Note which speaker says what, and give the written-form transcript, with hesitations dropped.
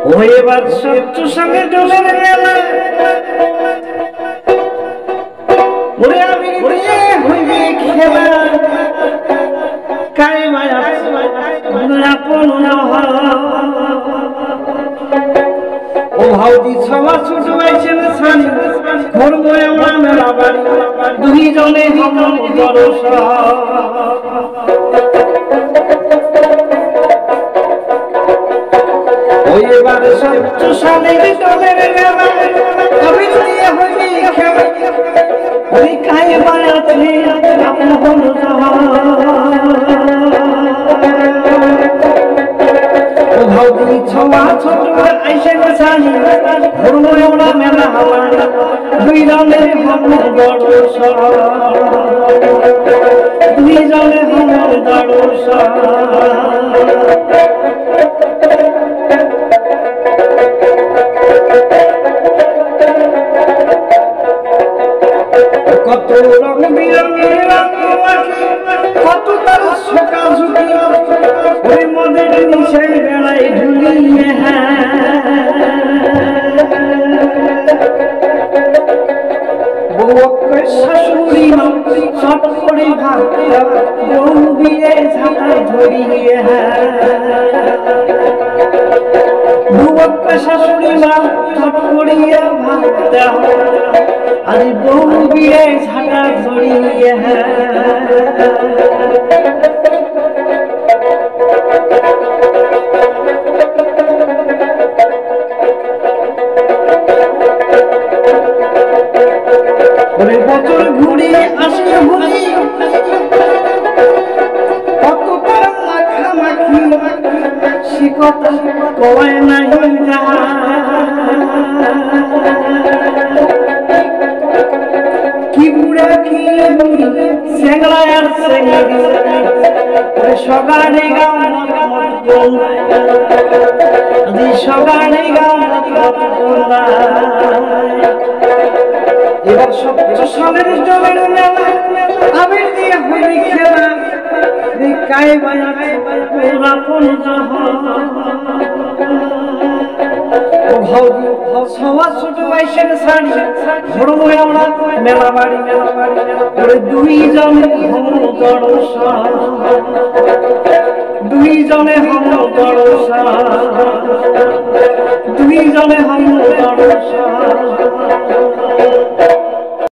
Speaker 1: ওই এবার শত্রু সঙ্গে ডোলের মেলা ওরে আমি দিয়ে হইবে খেলা কাই মায়া আপন ও ভাউজি সবা ছোট আইছেন সানি করব আমরা মেলা বাড়ি দুই জনে হম দরস ওই এবার শত্রু সঙ্গে ডোলের মেলা আমি দিয়ে হইবে খেলা ওই কাই মায়া আপন ভাউজি ছোয়া ছোট আইসেন সানি করব আমরা মেলা বাড়ি দুই জনে হম দরস দুই জনে হম দরস কত রং বিরঙের কত তার সকাল ঝুঁকি ওই মদের নিশাই বেড়াই ঝুলিয়ে শাশুড়ি চট করে ভাত বউ দিয়ে ঝাঁটায় ধরিয়ে শাশুড়ি মা চট করিয়া ভাত দেওয়া আর বউ দিয়ে ঝাঁটা ধরিয়ে বছর ঘুরিয়ে আসে ঘুরি কত তার মাখামাখি সে কথা কয় নাই কি বুড়া কি সেংলা আর সেঙ্গি সগানে গান সগানে গান এবার সবচেয়ে সালের ডোলের মেলা আবির দিয়ে হইবে খেলা কাই মায়া আপন ভাউজি সবা ছোট আইসেন সানি ধরবো আমরা মেলা বাড়ি ওরে দুই জনে হম দরস দুই জনে হম দরস দুই জনে হম দরস